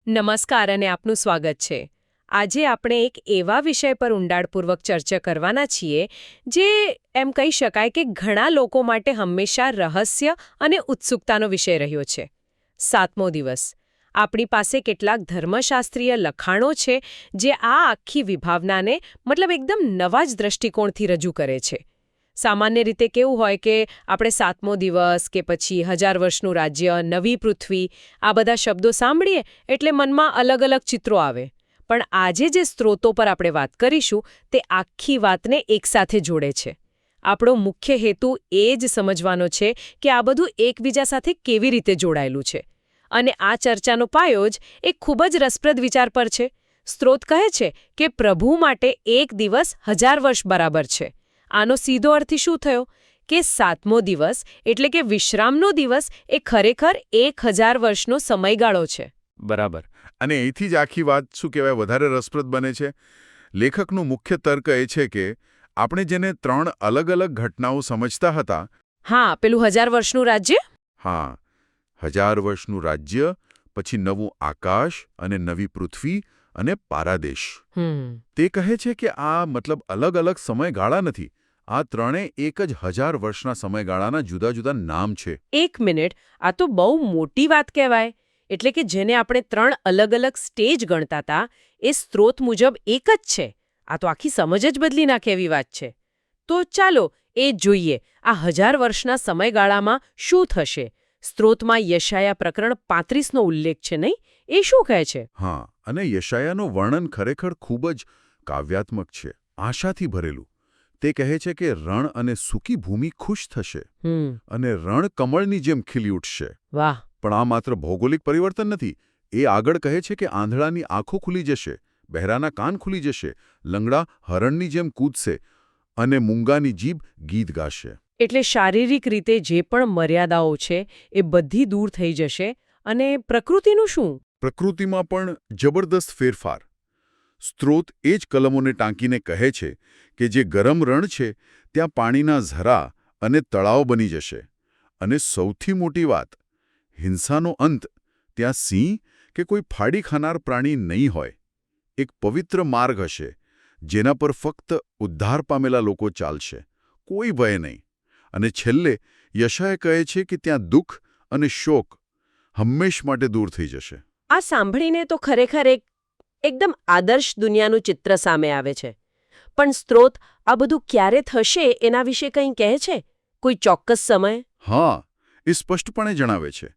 નમસ્કાર અને આપનું સ્વાગત છે. આજે આપણે એક એવા વિષય પર ઊંડાણપૂર્વક ચર્ચા કરવાના છીએ જે એમ કહી શકાય કે ઘણા લોકો માટે હંમેશા રહસ્ય અને ઉત્સુકતાનો વિષય રહ્યો છે. 7મો દિવસ. આપણી પાસે કેટલાક ધર્મશાસ્ત્રીય લખાણો છે જે આ આખી વિભાવનાને એકદમ નવા જ દ્રષ્ટિકોણથી રજૂ કરે છે. સામાન્ય રીતે કેવું હોય કે આપણે 7મો દિવસ કે પછી 1000 વર્ષનું રાજ્ય, નવી પૃથ્વી આ બધા શબ્દો સાંભળીએ એટલે મનમાં અલગ અલગ ચિત્રો આવે. પણ આજે જે સ્ત્રોતો પર આપણે વાત કરીશું તે આખી વાતને એકસાથે જોડે છે. આપણો મુખ્ય હેતુ એ જ સમજવાનો છે કે આ બધું એકબીજા સાથે કેવી રીતે જોડાયેલું છે. અને આ ચર્ચાનો પાયો જ એક ખૂબ જ રસપ્રદ વિચાર પર છે. સ્ત્રોત કહે છે કે પ્રભુ માટે એક દિવસ 1000 વર્ષ બરાબર છે. આનો સીધો અર્થ શું થયો કે 7મો દિવસ એટલે કે વિશ્રામનો દિવસ એ ખરેખર 1000 વર્ષનો સમયગાળો છે. બરાબર. અને અહીંથી જ આખી વાત શું કહેવાય વધારે રસપ્રદ બને છે. લેખકનું મુખ્ય તર્ક એ છે કે આપણે જેને 3 અલગ અલગ ઘટનાઓ સમજતા હતા. હા, પેલું 1000 વર્ષનું રાજ્ય. હા, 1000 વર્ષનું રાજ્ય, પછી નવું આકાશ અને નવી પૃથ્વી અને પારાદેશ. તે કહે છે કે આ અલગ અલગ સમયગાળા નથી. આ ત્રણે એક જ 1000 વર્ષના સમયગાળાના જુદા જુદા નામ છે. એક મિનિટ, આ તો બહુ મોટી વાત કહેવાય. એટલે કે જેને આપણે 3 અલગ અલગ સ્ટેજ ગણતા હતા એ સ્ત્રોત મુજબ એક જ છે. આ તો આખી સમજ જ બદલી નાખે એવી વાત છે. તો ચાલો એ જોઈએ આ 1000 વર્ષના સમયગાળામાં શું થશે. સ્ત્રોતમાં યશાયા પ્રકરણ 35નો ઉલ્લેખ છે નહીં? એ શું કહે છે? હા, અને યશાયાનું વર્ણન ખરેખર ખૂબ જ કાવ્યાત્મક છે, આશાથી ભરેલું. તે કહે છે કે રણ અને સૂકી ભૂમિ ખુશ થશે અને રણ કમળની જેમ ખીલી ઉઠશે. વાહ! પણ આ માત્ર ભૌગોલિક પરિવર્તન નથી. એ આગળ કહે છે કે આંધળાની આંખો ખુલી જશે, બહેરાના કાન ખુલી જશે, લંગડા હરણની જેમ કૂદશે અને મૂંગાની જીભ ગીત ગાશે. એટલે શારીરિક રીતે જે પણ મર્યાદાઓ છે એ બધી દૂર થઈ જશે. અને પ્રકૃતિનું શું? પ્રકૃતિમાં પણ જબરદસ્ત ફેરફાર. સ્ત્રોત એ જ કલમોને ટાંકીને કહે છે કે જે ગરમ રણ છે ત્યાં પાણીના ઝરા અને તળાવ બની જશે. અને સૌથી મોટી વાત, હિંસાનો અંત. ત્યાં સિંહ કે કોઈ ફાડી ખાનાર પ્રાણી નહીં હોય. એક પવિત્ર માર્ગ હશે જેના પર ફક્ત ઉદ્ધાર પામેલા લોકો ચાલશે, કોઈ ભય નહીં. અને છેલ્લે યશાયા કહે છે કે ત્યાં દુઃખ અને શોક હંમેશ માટે દૂર થઈ જશે. આ સાંભળીને તો ખરેખર એકદમ આદર્શ દુનિયાનું ચિત્ર સામે આવે છે. પણ સ્ત્રોત આ બધું ક્યારે થશે એના વિશે કંઈ કહે છે? કોઈ ચોક્કસ સમય? હા, એ સ્પષ્ટપણે જણાવે છે.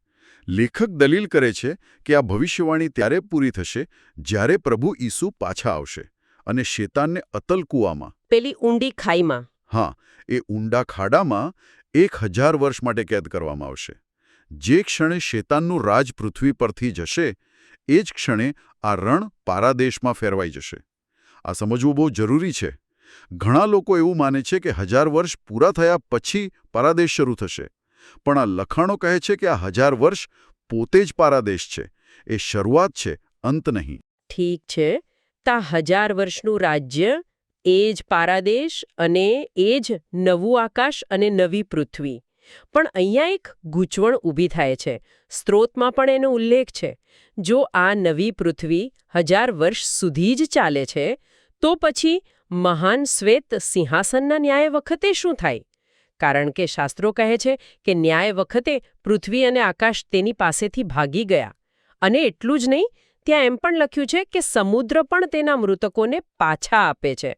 લેખક દલીલ કરે છે કે આ ભવિષ્યવાણી ત્યારે પૂરી થશે જ્યારે પ્રભુ ઈસુ પાછા આવશે અને શેતાનને અતલ કૂવામાં, પેલી ઊંડી ખાઈમાં, હા, એ ઊંડા ખાડામાં 1000 વર્ષ માટે કેદ કરવામાં આવશે. જે ક્ષણે શેતાનનું રાજ પૃથ્વી પરથી જશે એ જ ક્ષણે આ રણ પારાદેશમાં ફેરવાઈ જશે. આ સમજવું બહુ જરૂરી છે. ઘણા લોકો એવું માને છે કે 1000 વર્ષ પૂરા થયા પછી પારાદેશ શરૂ થશે. પણ આ લખાણો કહે છે કે આ 1000 વર્ષ પોતે જ પારાદેશ છે. એ શરૂઆત છે, અંત નહીં. ઠીક છે. તા 1000 વર્ષનું રાજ્ય, એ જ પારાદેશ અને એ જ નવું આકાશ અને નવી પૃથ્વી. પણ અહીંયા એક ગૂંચવણ ઊભી થાય છે. સ્ત્રોતમાં પણ એનો ઉલ્લેખ છે. જો આ નવી પૃથ્વી 1000 વર્ષ સુધી જ ચાલે છે તો પછી મહાન શ્વેત સિંહાસનના ન્યાય વખતે શું થાય? કારણ કે શાસ્ત્રો કહે છે કે ન્યાય વખતે પૃથ્વી અને આકાશ તેની પાસેથી ભાગી ગયા. અને એટલું જ નહીં, ત્યાં એમ પણ લખ્યું છે કે સમુદ્ર પણ તેના મૃતકોને પાછા આપે છે.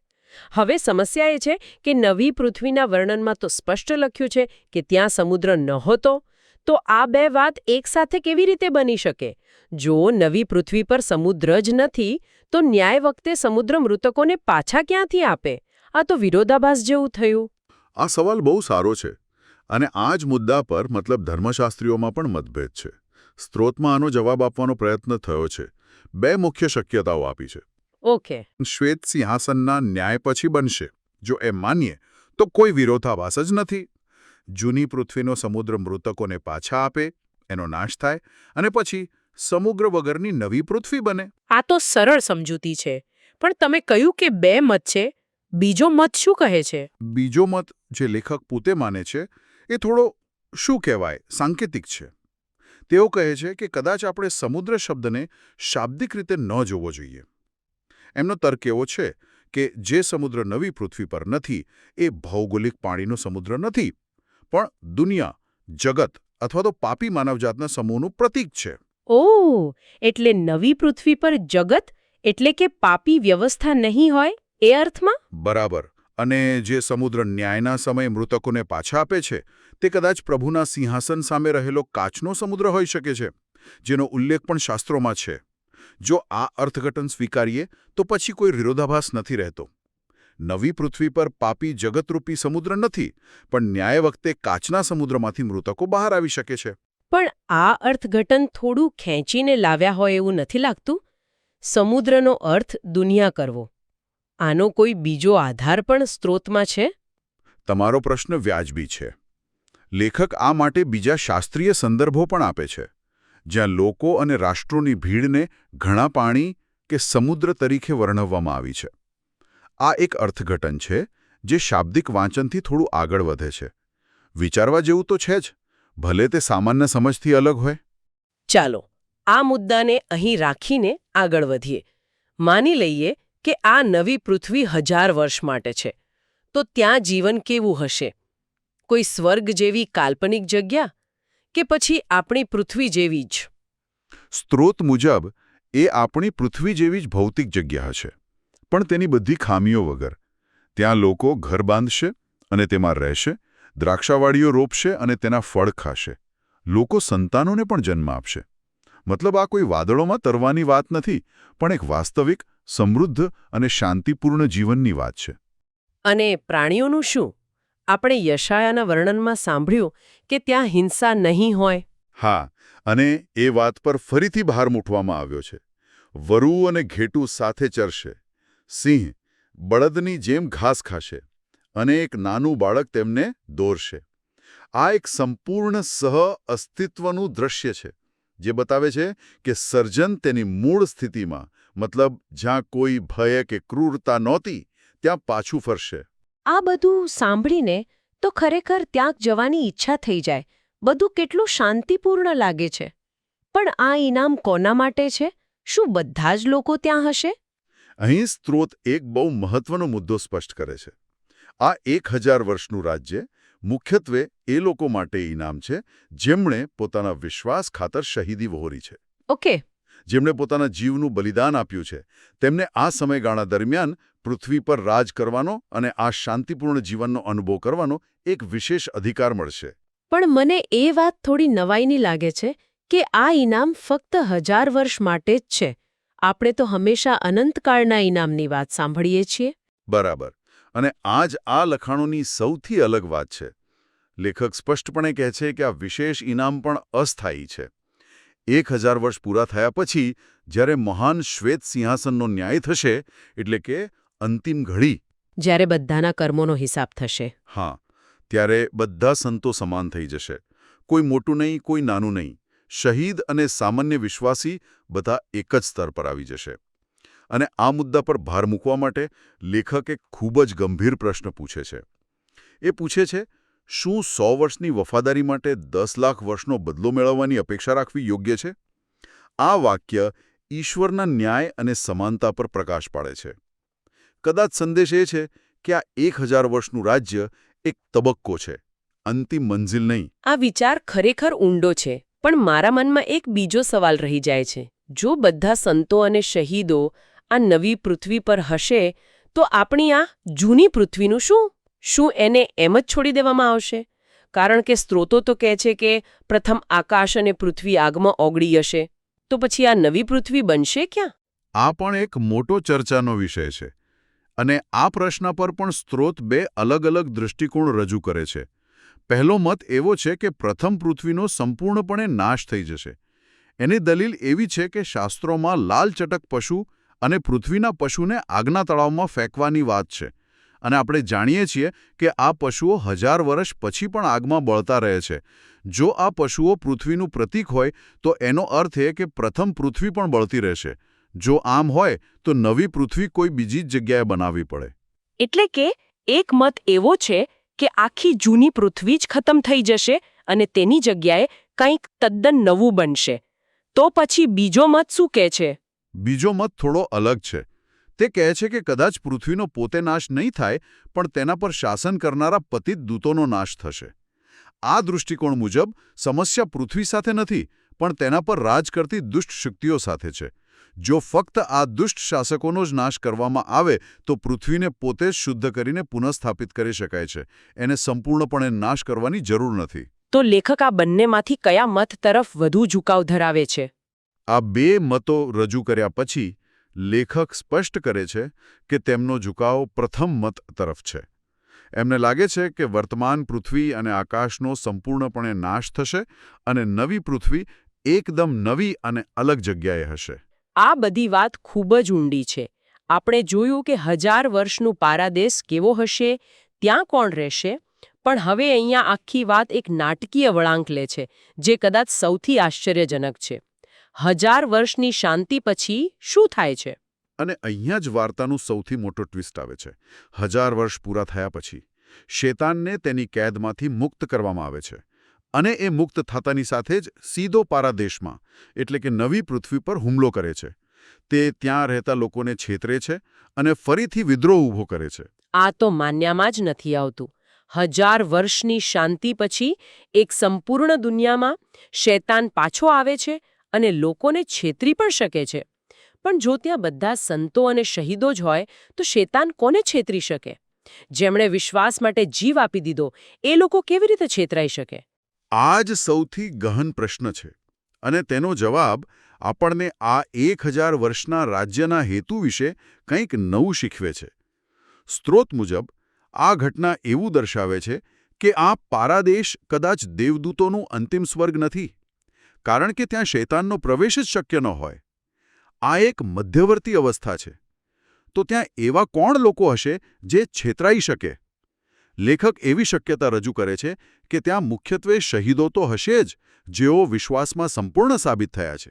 હવે સમસ્યા એ છે કે નવી પૃથ્વીના વર્ણનમાં તો સ્પષ્ટ લખ્યું છે કે ત્યાં સમુદ્ર નહોતો. તો આ બે વાત એકસાથે કેવી રીતે બની શકે? જો નવી પૃથ્વી પર સમુદ્ર જ નથી તો ન્યાય વખતે સમુદ્ર મૃતકોને પાછા ક્યાંથી આપે? આ તો વિરોધાભાસ જેવું થયું. આ સવાલ બહુ સારો છે. અને આ જ મુદ્દા પર ધર્મશાસ્ત્રીઓમાં પણ મતભેદ છે. સ્ત્રોતમાં આનો જવાબ આપવાનો પ્રયત્ન થયો છે. 2 મુખ્ય શક્યતાઓ આપી છે. ઓકે. શ્વેત સિંહાસનના ન્યાય પછી બનશે. જો એમ માનીએ તો કોઈ વિરોધાભાસ જ નથી. જૂની પૃથ્વીનો સમુદ્ર મૃતકોને પાછા આપે, એનો નાશ થાય અને પછી સમુદ્ર વગરની નવી પૃથ્વી બને. આ તો સરળ સમજૂતી છે. પણ તમે કહ્યું કે 2 મત છે. બીજો મત શું કહે છે? બીજો મત જે લેખક પોતે માને છે એ થોડો શું કહેવાય સાંકેતિક છે. તેઓ કહે છે કે કદાચ આપણે સમુદ્ર શબ્દને શાબ્દિક રીતે ન જોવો જોઈએ. એમનો તર્ક એવો છે કે જે સમુદ્ર નવી પૃથ્વી પર નથી એ ભૌગોલિક પાણીનો સમુદ્ર નથી, પણ દુનિયા, જગત અથવા તો પાપી માનવજાતના સમૂહનું પ્રતીક છે. ઓહ, એટલે નવી પૃથ્વી પર જગત એટલે કે પાપી વ્યવસ્થા નહીં હોય એ અર્થમાં? બરાબર. અને જે સમુદ્ર ન્યાયના સમયે મૃતકોને પાછા આપે છે તે કદાચ પ્રભુના સિંહાસન સામે રહેલો કાચનો સમુદ્ર હોઈ શકે છે, જેનો ઉલ્લેખ પણ શાસ્ત્રોમાં છે. જો આ અર્થઘટન સ્વીકારીએ તો પછી કોઈ વિરોધાભાસ નથી રહેતો. નવી પૃથ્વી પર પાપી જગતરૂપી સમુદ્ર નથી, પણ ન્યાય વખતે કાચના સમુદ્રમાંથી મૃતકો બહાર આવી શકે છે. પણ આ અર્થઘટન થોડું ખેંચીને લાવ્યા હોય એવું નથી લાગતું? સમુદ્રનો અર્થ દુનિયા કરવો. આનો કોઈ બીજો આધાર પણ સ્ત્રોતમાં છે? તમારો પ્રશ્ન વ્યાજબી છે. લેખક આ માટે બીજા શાસ્ત્રીય સંદર્ભો પણ આપે છે, જ્યાં લોકો અને રાષ્ટ્રોની ભીડને ઘણા પાણી કે સમુદ્ર તરીકે વર્ણવવામાં આવી છે. આ એક અર્થઘટન છે જે શાબ્દિક વાંચનથી થોડું આગળ વધે છે. વિચારવા જેવું તો છે જ, ભલે તે સામાન્ય સમજથી અલગ હોય. ચાલો આ મુદ્દાને અહીં રાખીને આગળ વધીએ. માની લઈએ કે આ નવી પૃથ્વી 1000 વર્ષ માટે છે, તો ત્યાં જીવન કેવું હશે? કોઈ સ્વર્ગ જેવી કાલ્પનિક જગ્યા કે પછી આપણી પૃથ્વી જેવી જ? સ્ત્રોત મુજબ એ આપણી પૃથ્વી જેવી જ ભૌતિક જગ્યા હશે, પણ તેની બધી ખામીઓ વગર. ત્યાં લોકો ઘર બાંધશે અને તેમાં રહેશે, દ્રાક્ષાવાડીઓ રોપશે અને તેના ફળ ખાશે. લોકો સંતાનોને પણ જન્મ આપશે. મતલબ આ કોઈ વાદળોમાં તરવાની વાત નથી, પણ એક વાસ્તવિક, સમૃદ્ધ અને શાંતિપૂર્ણ જીવનની વાત છે. અને પ્રાણીઓનું શું? આપણે યશાયાના વર્ણનમાં સાંભળ્યું કે ત્યાં હિંસા નહીં હોય. હા, અને એ વાત પર ફરીથી ભાર મૂકવામાં આવ્યો છે. વરુ અને ઘેટું સાથે ચરશે, સિંહ બળદની જેમ ઘાસ ખાશે, અને એક નાનું બાળક તેમને દોરશે. આ એક સંપૂર્ણ સહ-અસ્તિત્વનું દૃશ્ય છે, જે બતાવે છે કે સર્જન તેની મૂળ સ્થિતિમાં, મતલબ જ્યાં કોઈ ભય કે ક્રૂરતા નહોતી, ત્યાં પાછું ફરશે. આ બધું સાંભળીને તો ખરેખર ત્યાં જવાની ઈચ્છા થઈ જાય. બધું કેટલું શાંતિપૂર્ણ લાગે છે. પણ આ ઇનામ કોના માટે છે? શું બધા જ લોકો ત્યાં હશે? અહીં સ્ત્રોત એક બહુ મહત્વનો મુદ્દો સ્પષ્ટ કરે છે. આ 1000 વર્ષનું રાજ્ય મુખ્યત્વે એ લોકો માટે ઇનામ છે જેમણે પોતાના વિશ્વાસ ખાતર શહીદી વહોરી છે. ઓકે. જેમણે પોતાના જીવનું બલિદાન આપ્યું છે. તેમને આ સમયગાળા દરમિયાન પૃથ્વી પર રાજ કરવાનો અને આ શાંતિપૂર્ણ જીવનનો અનુભવ કરવાનો એક વિશેષ અધિકાર મળશે. પણ મને એ વાત થોડી નવાઈની લાગે છે કે આ ઇનામ ફક્ત 1000 વર્ષ માટે જ છે. આપણે તો હંમેશા અનંતકાળના ઇનામની વાત સાંભળીએ છીએ. બરાબર. અને આ જ આ લખાણોની સૌથી અલગ વાત છે. લેખક સ્પષ્ટપણે કહે છે કે આ વિશેષ ઇનામ પણ અસ્થાયી છે. 1000 વર્ષ પૂરા થયા પછી, જ્યારે મહાન શ્વેત સિંહાસનનો ન્યાય થશે, એટલે કે અંતિમ ઘડી, જ્યારે બધાના કર્મોનો હિસાબ થશે. હા, ત્યારે બધા સંતો સમાન થઈ જશે. કોઈ મોટું નહીં, કોઈ નાનું નહીં. શહીદ અને સામાન્ય વિશ્વાસી બધા એક જ સ્તર પર આવી જશે. અને આ મુદ્દા પર ભાર મૂકવા માટે લેખક એક ખૂબ જ ગંભીર પ્રશ્ન પૂછે છે. એ પૂછે છે, શું 100 વર્ષની વફાદારી માટે 10 લાખ વર્ષનો બદલો મેળવવાની અપેક્ષા રાખવી યોગ્ય છે? આ વાક્ય ઈશ્વરના ન્યાય અને સમાનતા પર પ્રકાશ પાડે છે. કદાચ સંદેશ એ છે કે આ 1000 વર્ષનું રાજ્ય એક તબક્કો છે, અંતિમ મંઝિલ નહીં. આ વિચાર ખરેખર ઊંડો છે, પણ મારા મનમાં એક બીજો સવાલ રહી જાય છે. જો બધા સંતો અને શહીદો આ નવી પૃથ્વી પર હશે, તો આપણી આ જૂની પૃથ્વીનું શું? શું એને એમ જ છોડી દેવામાં આવશે? કારણ કે સ્ત્રોતો તો કહે છે કે પ્રથમ આકાશ અને પૃથ્વી આગમાં ઓગળી જશે. તો પછી આ નવી પૃથ્વી બનશે ક્યાં? આ પણ એક મોટો ચર્ચાનો વિષય છે. અને આ પ્રશ્ન પર પણ સ્ત્રોત 2 અલગ અલગ દૃષ્ટિકોણ રજૂ કરે છે. પહેલો મત એવો છે કે પ્રથમ પૃથ્વીનો સંપૂર્ણપણે નાશ થઈ જશે. એની દલીલ એવી છે કે શાસ્ત્રોમાં લાલચટક પશુ અને પૃથ્વીના પશુને આગના તળાવમાં ફેંકવાની વાત છે. અને આપણે જાણીએ છીએ કે આ પશુઓ 1000 વર્ષ પછી પણ આગમાં બળતા રહે છે. જો આ પશુઓ પૃથ્વીનું પ્રતીક હોય તો એનો અર્થ એ કે પ્રથમ પૃથ્વી પણ બળતી રહેશે. જો આમ હોય તો નવી પૃથ્વી કોઈ બીજી જ જગ્યાએ બનાવવી પડે. એટલે કે એક મત એવો છે કે આખી જૂની પૃથ્વી જ ખતમ થઈ જશે અને તેની જગ્યાએ કંઈક તદ્દન નવું બનશે. તો પછી બીજો મત શું કહે છે? બીજો મત થોડો અલગ છે. તે કહે છે કે કદાચ પૃથ્વીનો પોતે નાશ નહીં થાય, પણ તેના પર શાસન કરનારા પતિત દૂતોનો નાશ થશે. આ દૃષ્ટિકોણ મુજબ સમસ્યા પૃથ્વી સાથે નથી, પણ તેના પર રાજ કરતી દુષ્ટ શક્તિઓ સાથે છે. જો ફક્ત આ દુષ્ટ શાસકોનો જ નાશ કરવામાં આવે તો પૃથ્વીને પોતે જ શુદ્ધ કરીને પુનઃસ્થાપિત કરી શકાય છે. એને સંપૂર્ણપણે નાશ કરવાની જરૂર નથી. તો લેખક આ બંનેમાંથી કયા મત તરફ વધુ ઝુકાવ ધરાવે છે? આ બે મતો રજૂ કર્યા પછી લેખક સ્પષ્ટ કરે છે કે તેમનો ઝુકાવ પ્રથમ મત તરફ છે. એમને લાગે છે કે વર્તમાન પૃથ્વી અને આકાશનો સંપૂર્ણપણે નાશ થશે અને નવી પૃથ્વી એકદમ નવી અને અલગ જગ્યાએ હશે. આ બધી વાત ખૂબ જ ઊંડી છે. આપણે જોયું કે 1000 વર્ષનું પારાદેશ કેવો હશે, ત્યાં કોણ રહેશે, પણ હવે અહીંયા આખી વાત એક નાટકીય વળાંક લે છે, જે કદાચ સૌથી આશ્ચર્યજનક છે. 1000 વર્ષની શાંતિ પછી શું થાય છે? અને અહીંયા જ વાર્તાનું સૌથી મોટો ટ્વિસ્ટ આવે છે. 1000 વર્ષ પૂરા થયા પછી શેતાનને તેની કેદમાંથી મુક્ત કરવામાં આવે છે. અને એ મુક્ત થતાની સાથે જ સીધો પારાદેશમાં એટલે કે નવી પૃથ્વી પર હુમલો કરે છે. તે ત્યાં રહેતા લોકોને છેતરે છે અને ફરીથી વિદ્રોહ ઊભો કરે છે. આ તો માન્યામાં જ નથી આવતું. 1000 વર્ષની શાંતિ પછી એક સંપૂર્ણ દુનિયામાં શૈતાન પાછો આવે છે અને લોકોને છેતરી પણ શકે છે. પણ જો ત્યાં બધા સંતો અને શહીદો જ હોય તો શૈતાન કોને છેતરી શકે? જેમણે વિશ્વાસ માટે જીવ આપી દીધો એ લોકો કેવી રીતે છેતરાઈ શકે? આ જ સૌથી ગહન પ્રશ્ન છે અને તેનો જવાબ આપણને આ 1000 વર્ષના રાજ્યના હેતુ વિશે કંઈક નવું શીખવે છે. સ્ત્રોત મુજબ આ ઘટના એવું દર્શાવે છે કે આ પારાદેશ કદાચ દેવદૂતોનું અંતિમ સ્વર્ગ નથી, કારણ કે ત્યાં શૈતાનનો પ્રવેશ જ શક્ય ન હોય. આ એક મધ્યવર્તી અવસ્થા છે. તો ત્યાં એવા કોણ લોકો હશે જે છેતરાઈ શકે? લેખક એવી શક્યતા રજૂ કરે છે કે ત્યાં મુખ્યત્વે શહીદો તો હશે જ, જેઓ વિશ્વાસમાં સંપૂર્ણ સાબિત થયા છે.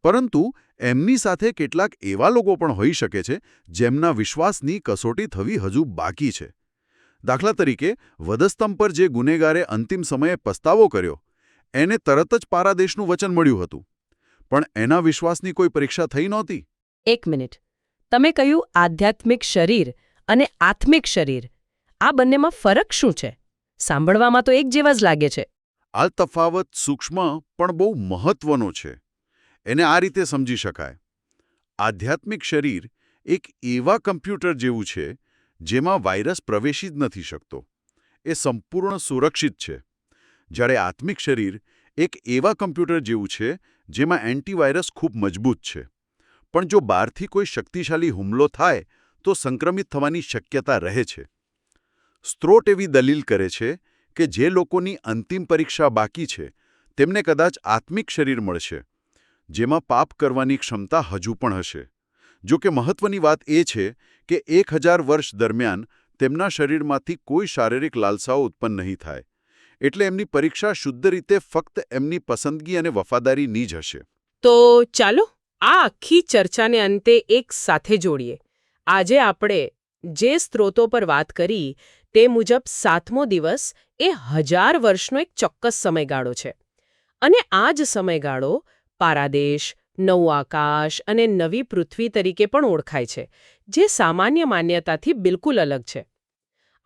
પરંતુ એમની સાથે કેટલાક એવા લોકો પણ હોઈ શકે છે જેમના વિશ્વાસની કસોટી થવી હજુ બાકી છે. દાખલા તરીકે, વધસ્તંભ પર જે ગુનેગારે અંતિમ સમયે પસ્તાવો કર્યો, એને તરત જ પારાદેશનું વચન મળ્યું હતું, પણ એના વિશ્વાસની કોઈ પરીક્ષા થઈ નહોતી. એક મિનિટ, તમે કહ્યું આધ્યાત્મિક શરીર અને આત્મિક શરીર, આ બંનેમાં ફરક શું છે? સાંભળવામાં તો એક જેવા જ લાગે છે. આ તફાવત સૂક્ષ્મ પણ બહુ મહત્વનો છે. એને આ રીતે સમજી શકાય. આધ્યાત્મિક શરીર એક એવા કમ્પ્યુટર જેવું છે જેમાં વાયરસ પ્રવેશી જ નથી શકતો. એ સંપૂર્ણ સુરક્ષિત છે. જ્યારે આત્મિક શરીર એક એવા કમ્પ્યુટર જેવું છે જેમાં એન્ટીવાયરસ ખૂબ મજબૂત છે. પણ જો બહારથી કોઈ શક્તિશાળી હુમલો થાય તો સંક્રમિત થવાની શક્યતા રહે છે. સ્ત્રોત એવી દલીલ કરે છે કે જે લોકોની અંતિમ પરીક્ષા બાકી છે તેમને કદાચ આત્મિક શરીર મળશે, જેમાં પાપ કરવાની ક્ષમતા હજુ પણ હશે. જો કે મહત્વની વાત એ છે કે 1000 વર્ષ દરમિયાન તેમના શરીરમાંથી કોઈ શારીરિક લાલસાઓ ઉત્પન્ન નહીં થાય. એટલે એમની પરીક્ષા શુદ્ધ રીતે ફક્ત એમની પસંદગી અને વફાદારીની જ હશે. તો ચાલો આ આખી ચર્ચાને અંતે એક સાથે જોડીએ. આજે આપણે જે સ્ત્રોતો પર વાત કરી તે મુજબ 7મો દિવસ એ 1000 વર્ષનો એક ચોક્કસ સમયગાળો છે. અને આ જ સમયગાળો પારાદેશ, નવું આકાશ અને નવી પૃથ્વી તરીકે પણ ઓળખાય છે, જે સામાન્ય માન્યતાથી બિલકુલ અલગ છે.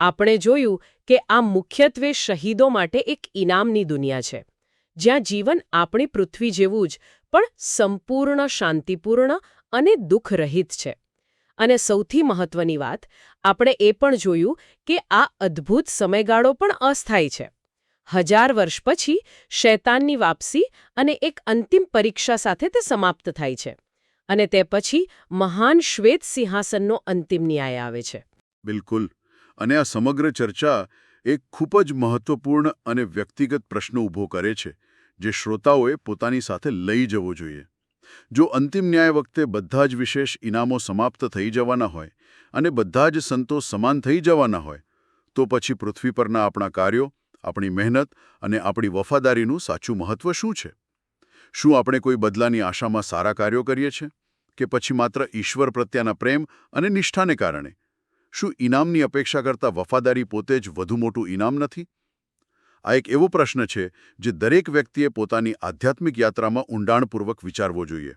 આપણે જોયું કે આ મુખ્યત્વે શહીદો માટે એક ઇનામની દુનિયા છે, જ્યાં જીવન આપણી પૃથ્વી જેવું જ પણ સંપૂર્ણ શાંતિપૂર્ણ અને દુઃખરહિત છે. અને સૌથી મહત્વની વાત, આપણે એ પણ જોયું કે આ અદ્ભુત સમયગાળો પણ અસ્થાયી છે. 1000 વર્ષ પછી શૈતાનની વાપસી અને એક અંતિમ પરીક્ષા સાથે તે સમાપ્ત થાય છે. અને તે પછી મહાન શ્વેત સિંહાસનનો અંતિમ ન્યાય આવે છે. બિલકુલ. અને આ સમગ્ર ચર્ચા એક ખૂબ જ મહત્વપૂર્ણ અને વ્યક્તિગત પ્રશ્ન ઊભો કરે છે, જે શ્રોતાઓએ પોતાની સાથે લઈ જવો જોઈએ. જો અંતિમ ન્યાય વખતે બધા જ વિશેષ ઇનામો સમાપ્ત થઈ જવાના હોય અને બધા જ સંતો સમાન થઈ જવાના હોય, તો પછી પૃથ્વી પરના આપણા કાર્યો, આપણી મહેનત અને આપણી વફાદારીનું સાચું મહત્વ શું છે? શું આપણે કોઈ બદલાની આશામાં સારા કાર્યો કરીએ છીએ કે પછી માત્ર ઈશ્વર પ્રત્યેના પ્રેમ અને નિષ્ઠાને કારણે? શું ઇનામની અપેક્ષા કરતાં વફાદારી પોતે જ વધુ મોટું ઇનામ નથી? આ એક એવો પ્રશ્ન છે જે દરેક વ્યક્તિએ પોતાની આધ્યાત્મિક યાત્રામાં ઊંડાણપૂર્વક વિચારવો જોઈએ.